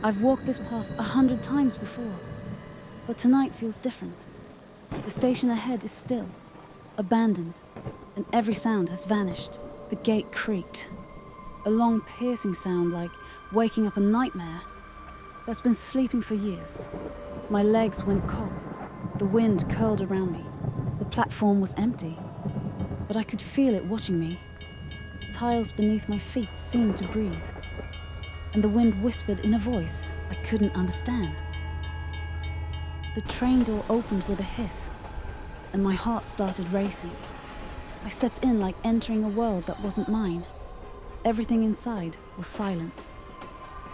I've walked this path 100 times before, but tonight feels different. The station ahead is still, abandoned, and every sound has vanished. The gate creaked. A long, piercing sound like waking up a nightmare that's been sleeping for years. My legs went cold. The wind curled around me. The platform was empty, but I could feel it watching me. Tiles beneath my feet seemed to breathe, and the wind whispered in a voice I couldn't understand. The train door opened with a hiss, and my heart started racing. I stepped in like entering a world that wasn't mine. Everything inside was silent.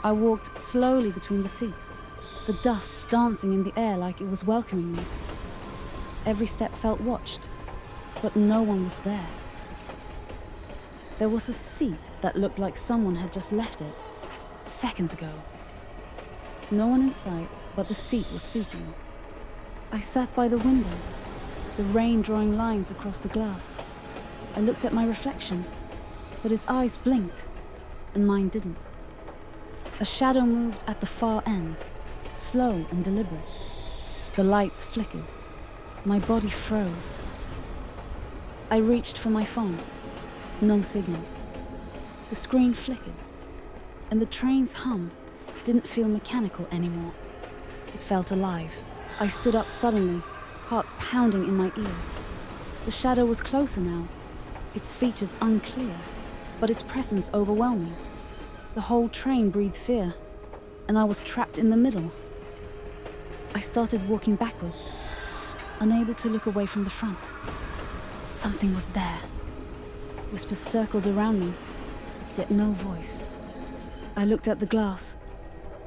I walked slowly between the seats, the dust dancing in the air like it was welcoming me. Every step felt watched, but no one was there. There was a seat that looked like someone had just left it, seconds ago. No one in sight, but the seat was speaking. I sat by the window, the rain drawing lines across the glass. I looked at my reflection, but his eyes blinked, and mine didn't. A shadow moved at the far end, slow and deliberate. The lights flickered. My body froze. I reached for my phone. No signal. The screen flickered, and the train's hum didn't feel mechanical anymore. It felt alive. I stood up suddenly, heart pounding in my ears. The shadow was closer now, its features unclear, but its presence overwhelming. The whole train breathed fear, and I was trapped in the middle. I started walking backwards, unable to look away from the front. Something was there. Whispers circled around me, yet no voice. I looked at the glass.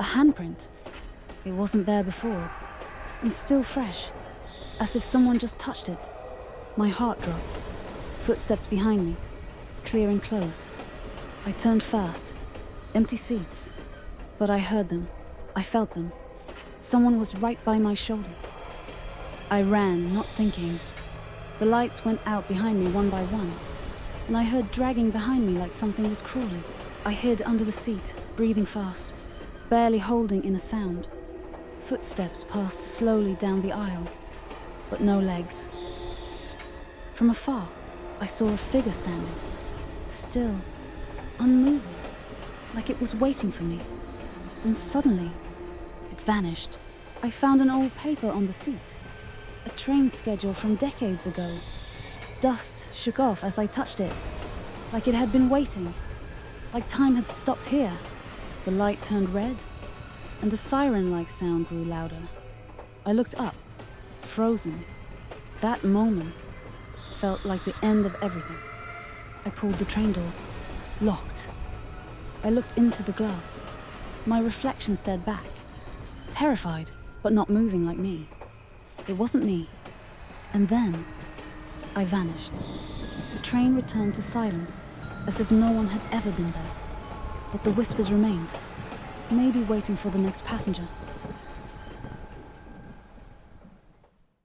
A handprint. It wasn't there before, and still fresh, as if someone just touched it. My heart dropped. Footsteps behind me, clear and close. I turned fast. Empty seats. But I heard them. I felt them. Someone was right by my shoulder. I ran, not thinking. The lights went out behind me one by one, and I heard dragging behind me like something was crawling. I hid under the seat, breathing fast, barely holding in a sound. Footsteps passed slowly down the aisle, but no legs. From afar, I saw a figure standing, still, unmoving, like it was waiting for me. And suddenly, it vanished. I found an old paper on the seat, a train schedule from decades ago. Dust shook off as I touched it, like it had been waiting, like time had stopped here. The light turned red, and a siren-like sound grew louder. I looked up, frozen. That moment felt like the end of everything. I pulled the train door, locked. I looked into the glass. My reflection stared back, terrified, but not moving like me. It wasn't me. And then, I vanished. The train returned to silence, as if no one had ever been there. But the whispers remained, maybe waiting for the next passenger.